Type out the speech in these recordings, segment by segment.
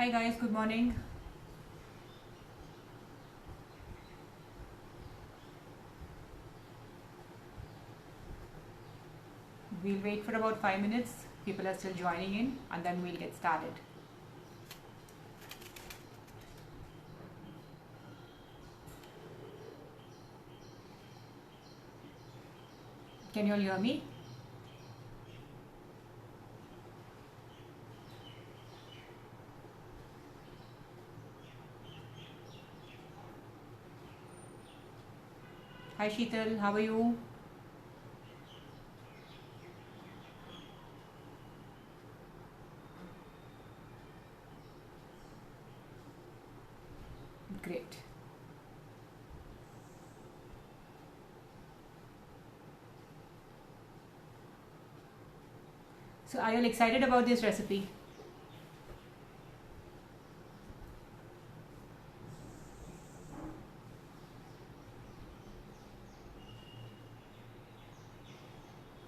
Hi guys, good morning. We'll wait for about 5 minutes. People are still joining in and then we'll get started. Can you all hear me? Hi Sheetal, how are you? Great. So are you all excited about this recipe?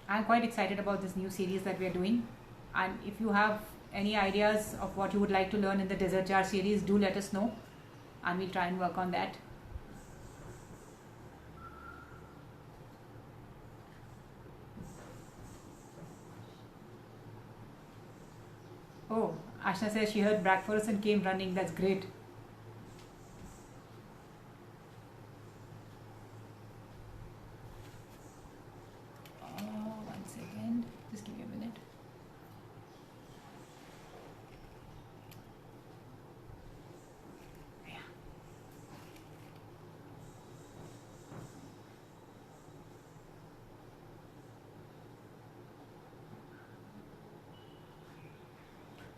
I'm quite excited about this new series that we are doing. And if you have any ideas of what you would like to learn in the dessert jar series, do let us know and we'll try and work on that. Oh, Ashna says she heard Black Forest and came running. That's great. One second. Just give me a minute. Yeah.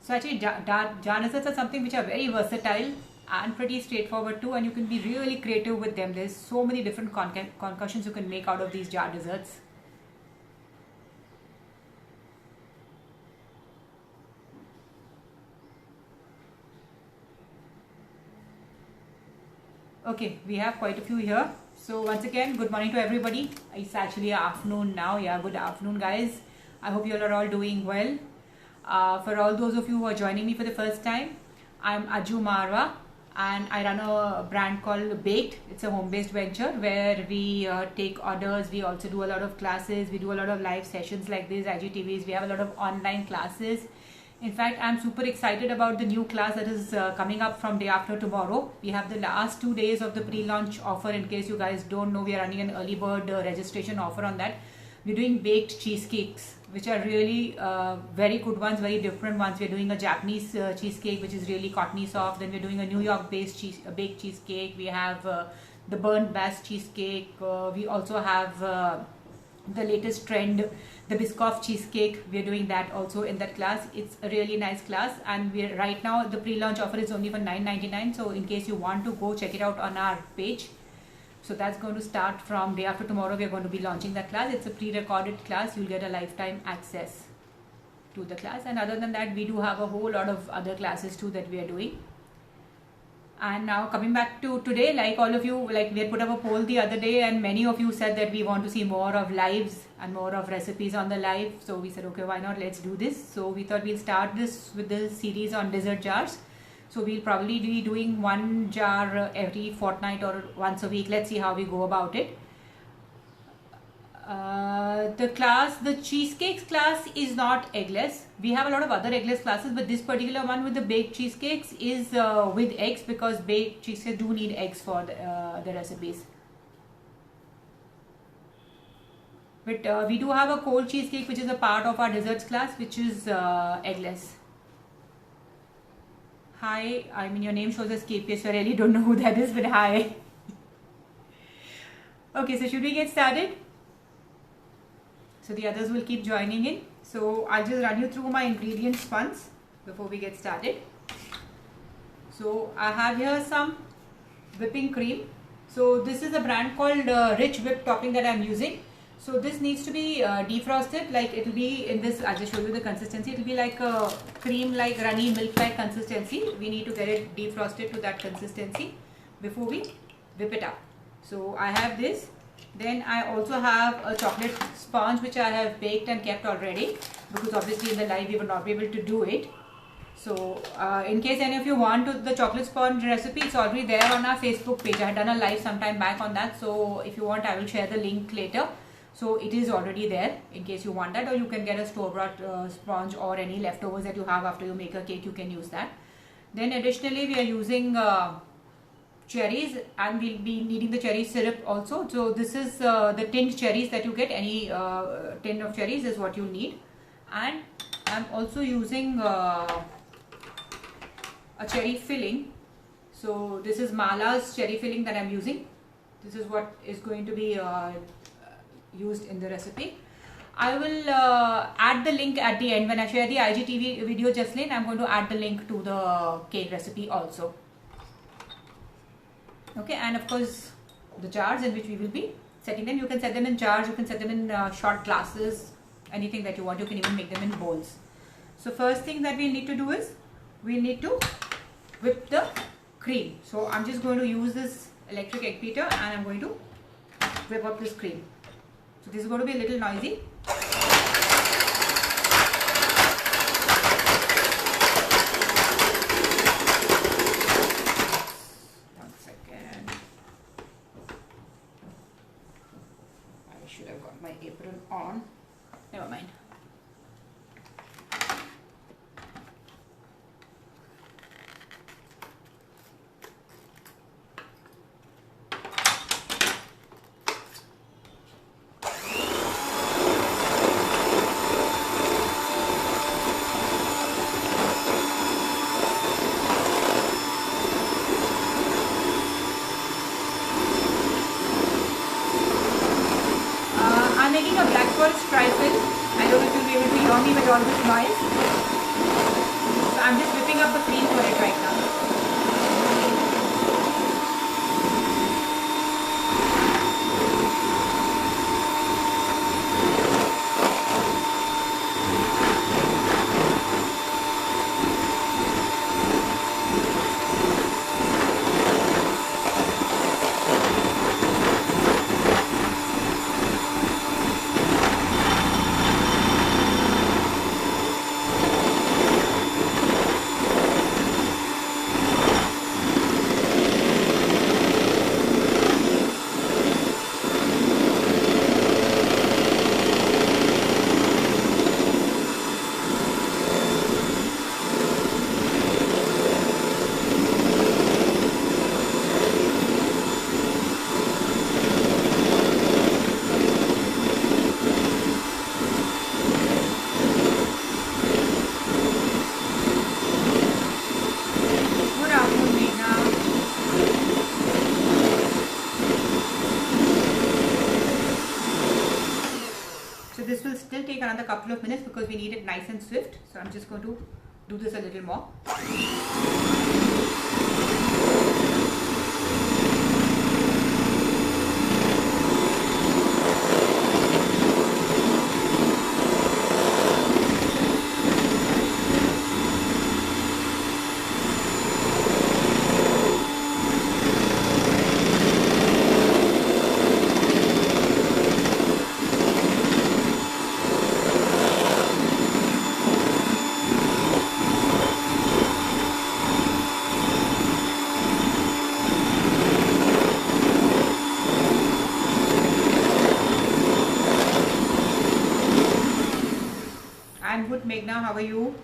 So actually jar desserts are something which are very versatile and pretty straightforward too, and you can be really creative with them. There's so many different concoctions you can make out of these jar desserts. Okay, we have quite a few here. So once again, good morning to everybody. It's actually afternoon now. Yeah, good afternoon guys. I hope you all are all doing well. For all those of you who are joining me for the first time, I'm Aju Marwa and I run a brand called Baked. It's a home-based venture where we take orders. We also do a lot of classes. We do a lot of live sessions like this, IGTVs. We have a lot of online classes. In fact, I'm super excited about the new class that is coming up from day after tomorrow. We have the last 2 days of the pre-launch offer. In case you guys don't know, we are running an early bird registration offer on that. We're doing baked cheesecakes, which are really very good ones, very different ones. We're doing a Japanese cheesecake, which is really cottony soft. Then we're doing a New York based baked cheesecake. We have the burnt bass cheesecake. We also have the latest trend, the Biscoff cheesecake. We're doing that also in that class. It's a really nice class, and we're right now the pre-launch offer is only for $9.99. So in case you want to go check it out on our page. So that's going to start from day after tomorrow. We're going to be launching that class. It's a pre-recorded class. You'll get a lifetime access to the class. And other than that, we do have a whole lot of other classes too that we are doing. And now coming back to today, like all of you, like we had put up a poll the other day and many of you said that we want to see more of lives and more of recipes on the live. So we said, okay, why not? Let's do this. So we thought we'll start this with the series on dessert jars. So we'll probably be doing one jar every fortnight or once a week. Let's see how we go about it. The cheesecakes class is not eggless. We have a lot of other eggless classes, but this particular one with the baked cheesecakes is with eggs, because baked cheesecakes do need eggs for the recipes. But we do have a cold cheesecake which is a part of our desserts class, which is eggless. Hi, I mean your name shows as KPS, so I really don't know who that is, but hi. Okay, so should we get started? So the others will keep joining in. So I'll just run you through my ingredients once before we get started. So I have here some whipping cream. So this is a brand called Rich Whipped Topping that I'm using. So this needs to be defrosted, like it will be in this. I'll just show you the consistency. It will be like a cream, like runny milk like consistency. We need to get it defrosted to that consistency before we whip it up. So I have this. Then I also have a chocolate sponge which I have baked and kept already, because obviously in the live we will not be able to do it. So in case any of you want the chocolate sponge recipe, it's already there on our Facebook page. I had done a live sometime back on that, so if you want, I will share the link later. So it is already there in case you want that, or you can get a store-bought sponge or any leftovers that you have after you make a cake, you can use that. Then additionally, we are using cherries, and we'll be needing the cherry syrup also. So this is the tinned cherries that you get. Any tin of cherries is what you need. And I'm also using a cherry filling. So this is Mala's cherry filling that I'm using. This is what is going to be used in the recipe. I will add the link at the end when I share the IGTV video, Jaslyn. I'm going to add the link to the cake recipe also. Okay, and of course the jars in which we will be setting them. You can set them in jars, you can set them in short glasses, anything that you want. You can even make them in bowls. So first thing that we need to do is we need to whip the cream. So I'm just going to use this electric egg beater and I'm going to whip up this cream. So this is going to be a little noisy. One second. I should have got my apron on. Never mind. I'm making a black forest trifle. I don't know if you'll be able to hear me with all this noise. So I'm just whipping up the cream for it right now. This will still take another couple of minutes because we need it nice and swift. So I'm just going to do this a little more. I'm good, Meghna. How are you?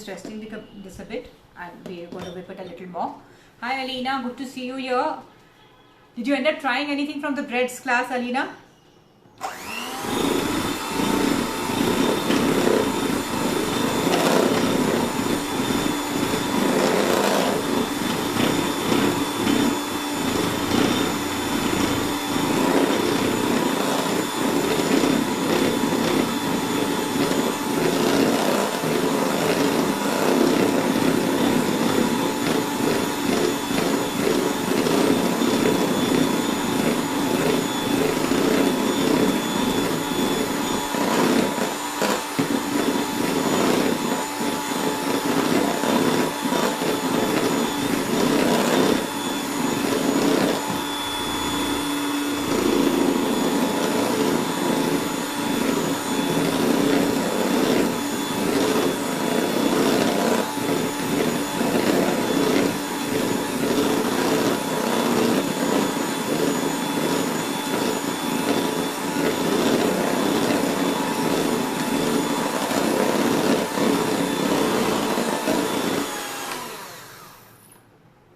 Resting this a bit and we're going to whip it a little more. Hi Alina, good to see you here. Did you end up trying anything from the breads class, Alina?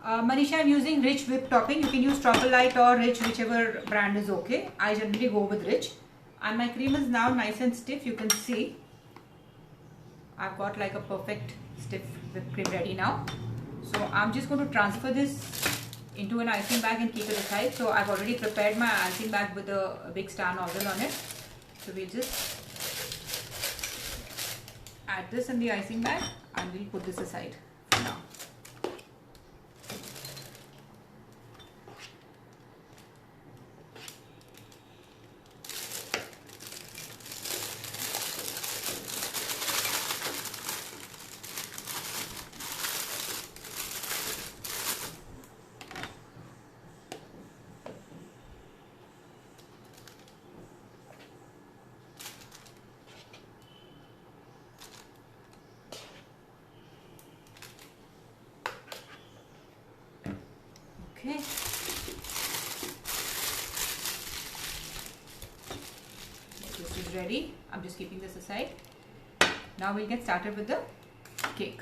Manisha, I'm using Rich whipped topping. You can use Tropicalite or Rich, whichever brand is okay. I generally go with Rich. And my cream is now nice and stiff. You can see I've got like a perfect stiff whipped cream ready now. So I'm just going to transfer this into an icing bag and keep it aside. So I've already prepared my icing bag with a big star nozzle on it. So we'll just add this in the icing bag and we'll put this aside for now. Okay. This is ready. I'm just keeping this aside. Now we'll get started with the cake.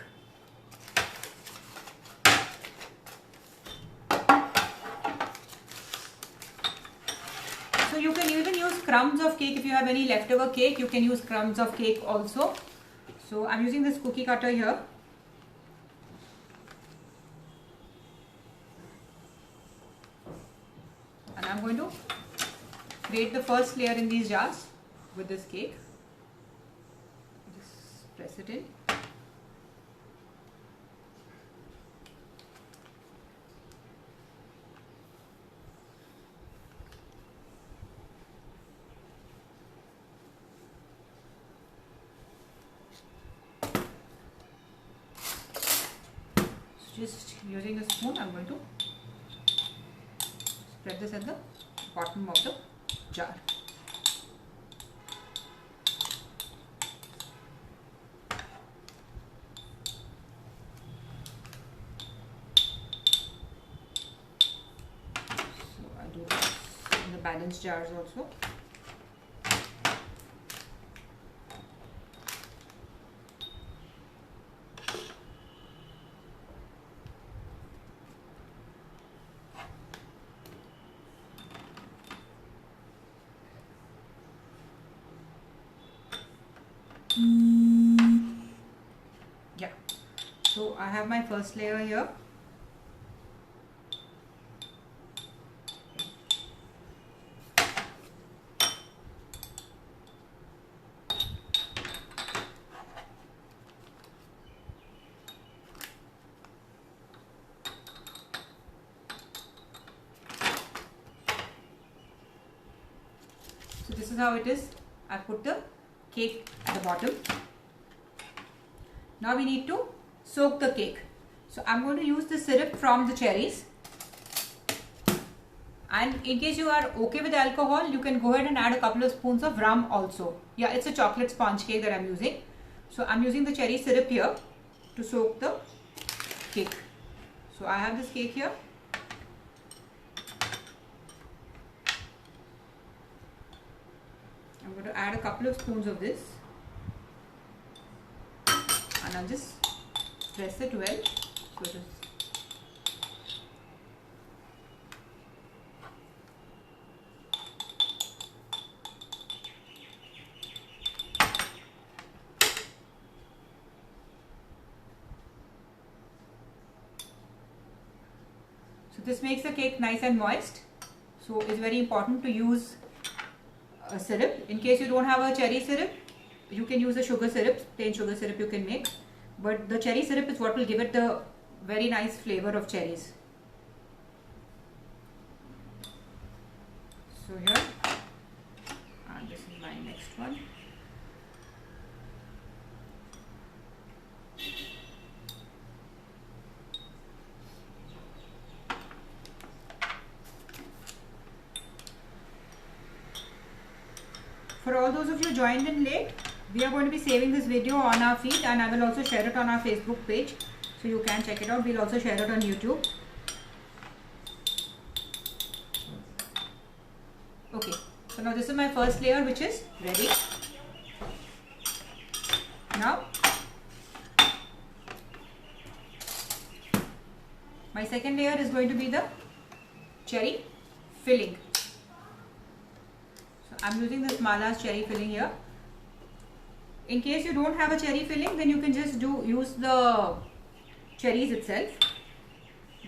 So you can even use crumbs of cake. If you have any leftover cake, you can use crumbs of cake also. So I'm using this cookie cutter here. And I'm going to create the first layer in these jars with this cake. Just press it in. So just using a spoon, I'm going to spread this at the bottom of the jar. So I do this in the balance jars also. Yeah, so I have my first layer here. So this is how it is. I put the cake at the bottom. Now we need to soak the cake. So I'm going to use the syrup from the cherries. And in case you are okay with alcohol, you can go ahead and add a couple of spoons of rum also. Yeah, it's a chocolate sponge cake that I'm using. So I'm using the cherry syrup here to soak the cake. So I have this cake here. I'm going to add a couple of spoons of this and I'll just press it well. So it is. So this makes the cake nice and moist. So it's very important to use a syrup. In case you don't have a cherry syrup, you can use a sugar syrup, plain sugar syrup you can make. But the cherry syrup is what will give it the very nice flavor of cherries. So here, and this is my next one. For all those of you joined in late, we are going to be saving this video on our feed and I will also share it on our Facebook page. So you can check it out. We'll also share it on YouTube. Okay, so now this is my first layer which is ready. Now My second layer is going to be the cherry filling. So I'm using this Mala's cherry filling here. In case you don't have a cherry filling, then you can just use the cherries itself.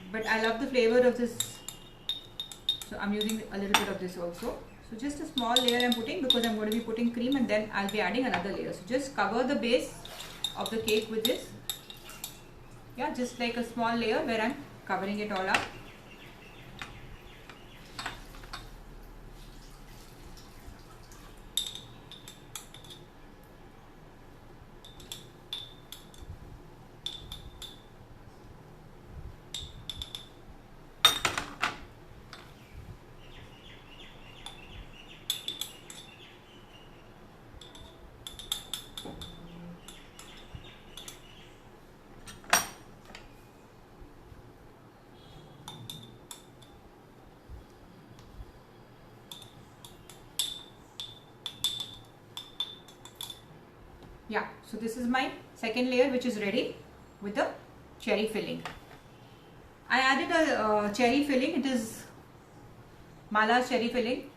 But I love the flavor of this, so I'm using a little bit of this also. So just a small layer I'm putting, because I'm going to be putting cream and then I'll be adding another layer. So just cover the base of the cake with this. Yeah, just like a small layer where I'm covering it all up. Yeah, so this is my second layer, which is ready with the cherry filling. I added a cherry filling. It is Mala's cherry filling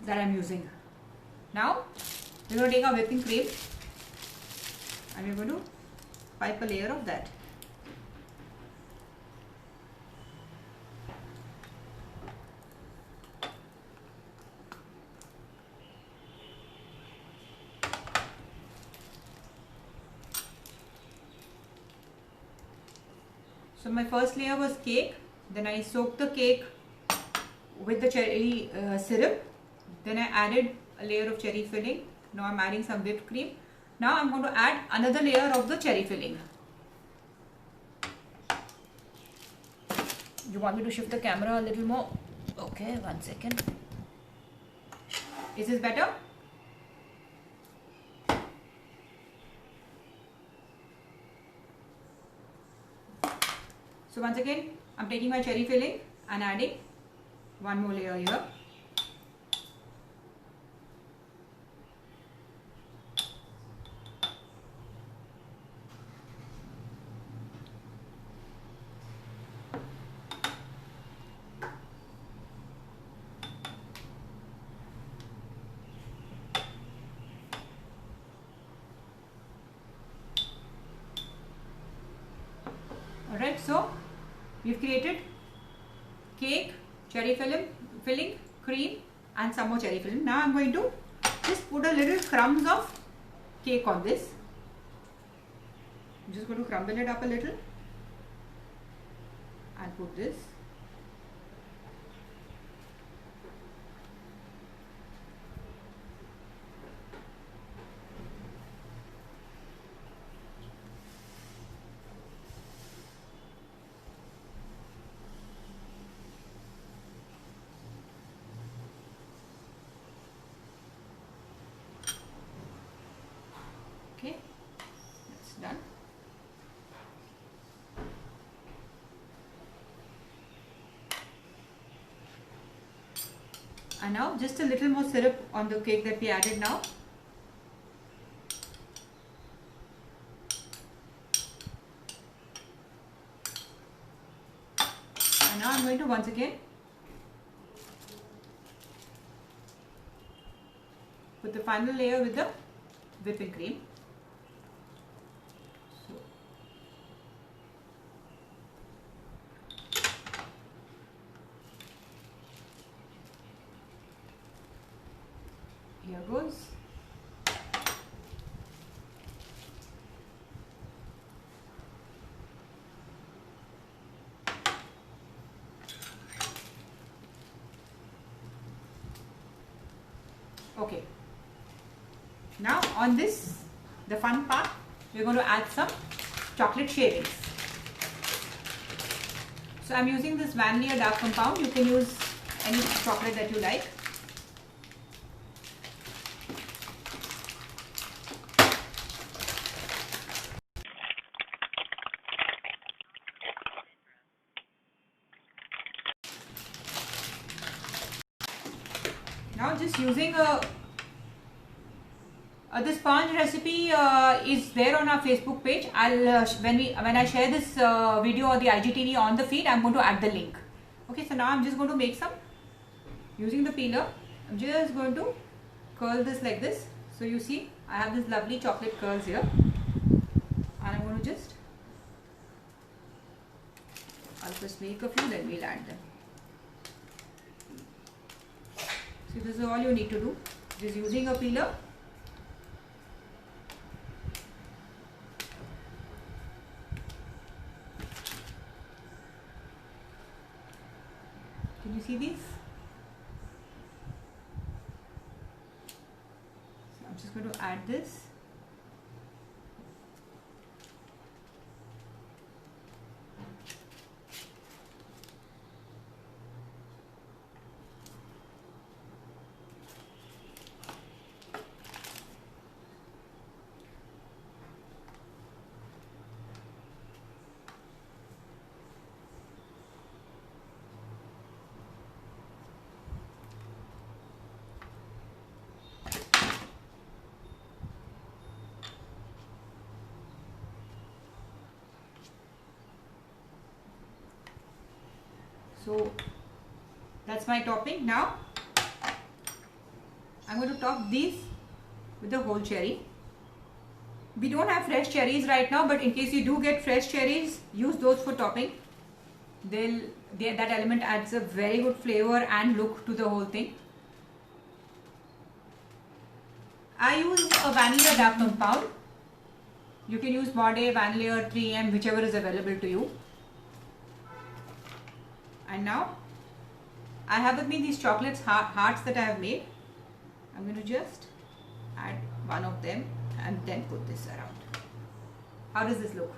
that I'm using. Now we're going to take our whipping cream and we're going to pipe a layer of that. So my first layer was cake, then I soaked the cake with the cherry syrup, then I added a layer of cherry filling. Now I'm adding some whipped cream. Now I'm going to add another layer of the cherry filling. You want me to shift the camera a little more? Okay, 1 second. Is this better? So once again, I'm taking my cherry filling and adding one more layer here. Alright, so we've created cake, cherry filling, cream and some more cherry filling. Now I'm going to just put a little crumbs of cake on this. I'm just going to crumble it up a little and put this. Okay, that's done. And now just a little more syrup on the cake that we added now. And now I'm going to once again put the final layer with the whipping cream. Here goes. Okay. Now on this, the fun part, we're going to add some chocolate shavings. So I'm using this vanilla dark compound. You can use any chocolate that you like. Now just using a The sponge recipe is there on our Facebook page. I'll when I share this video or the IGTV on the feed, I'm going to add the link. Okay, so now I'm just going to make some using the peeler. I'm just going to curl this like this. So you see, I have this lovely chocolate curls here, and I'm going to just I'll just make a few, then we'll add them. So this is all you need to do. Just using a peeler. Can you see these? So I'm just going to add this. So that's my topping. Now I'm going to top these with the whole cherry. We don't have fresh cherries right now, but in case you do get fresh cherries, use those for topping. That element adds a very good flavor and look to the whole thing. I use a vanilla dark compound. You can use Maude, vanilla, or 3M, whichever is available to you. And now I have with me these chocolate hearts that I have made. I'm going to just add one of them and then put this around. How does this look?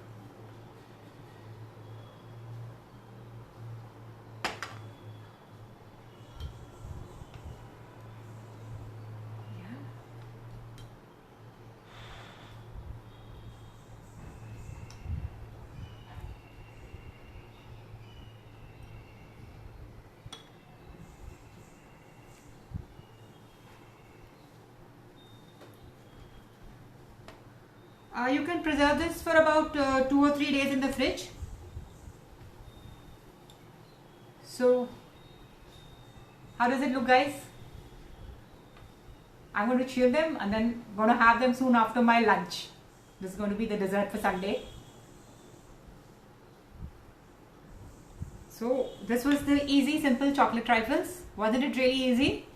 You can preserve this for about 2 or 3 days in the fridge. So, how does it look, guys? I'm going to chill them and then going to have them soon after my lunch. This is going to be the dessert for Sunday. So, this was the easy, simple chocolate trifles. Wasn't it really easy?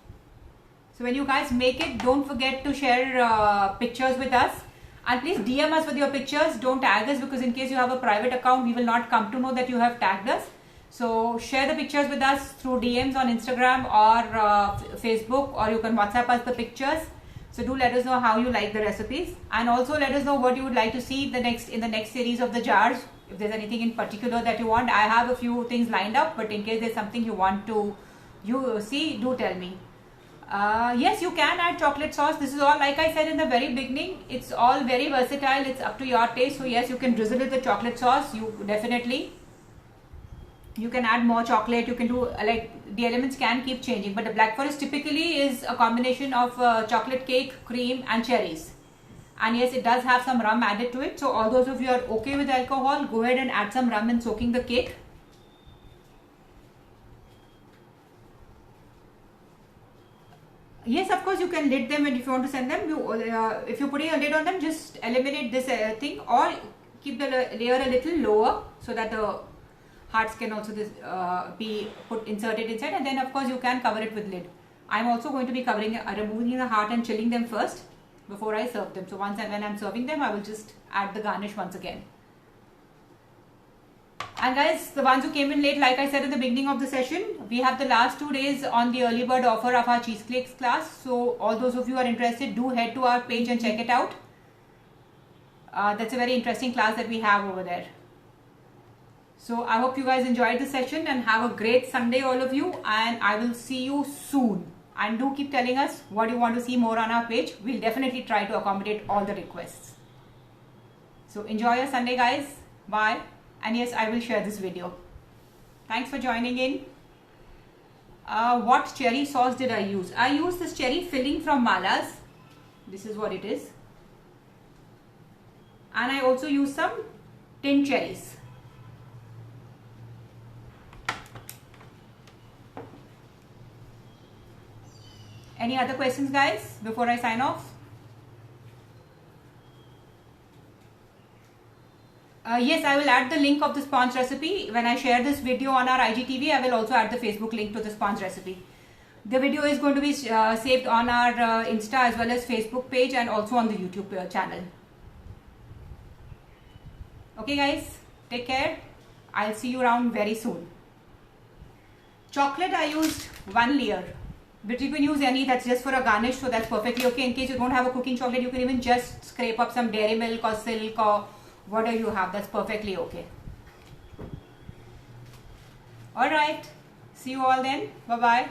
So, when you guys make it, don't forget to share pictures with us. And please DM us with your pictures. Don't tag us, because in case you have a private account, we will not come to know that you have tagged us. So share the pictures with us through DMs on Instagram or Facebook, or you can WhatsApp us the pictures. So do let us know how you like the recipes, and also let us know what you would like to see in the next series of the jars. If there's anything in particular that you want, I have a few things lined up, but in case there's something you want to see, do tell me. Yes, you can add chocolate sauce. This is all, like I said in the very beginning, it's all very versatile. It's up to your taste. So yes, you can drizzle it with chocolate sauce. You can add more chocolate. You can do, like, the elements can keep changing. But the Black Forest typically is a combination of chocolate cake, cream and cherries. And yes, it does have some rum added to it. So all those of you are okay with alcohol, go ahead and add some rum in soaking the cake. Yes, of course, you can lid them, and if you want to send them, if you're putting a lid on them, just eliminate this thing, or keep the layer a little lower so that the hearts can also be inserted inside, and then of course you can cover it with lid. I'm also going to be removing the heart and chilling them first before I serve them. So when I'm serving them, I will just add the garnish once again. And guys, the ones who came in late, like I said in the beginning of the session, we have the last 2 days on the early bird offer of our cheesecakes class. So all those of you who are interested, do head to our page and check it out. That's a very interesting class that we have over there. So I hope you guys enjoyed the session and have a great Sunday, all of you. And I will see you soon. And do keep telling us what you want to see more on our page. We'll definitely try to accommodate all the requests. So enjoy your Sunday, guys. Bye. And yes, I will share this video. Thanks for joining in. What cherry sauce did I use? I used this cherry filling from Mala's. This is what it is. And I also use some tin cherries. Any other questions, guys, before I sign off? Yes, I will add the link of the sponge recipe. When I share this video on our IGTV, I will also add the Facebook link to the sponge recipe. The video is going to be saved on our Insta as well as Facebook page, and also on the YouTube channel. Okay guys, take care. I'll see you around very soon. Chocolate I used 1 layer, but you can use any, that's just for a garnish, so that's perfectly okay. In case you don't have a cooking chocolate, you can even just scrape up some dairy milk or silk or whatever you have, that's perfectly okay. Alright, see you all then. Bye bye.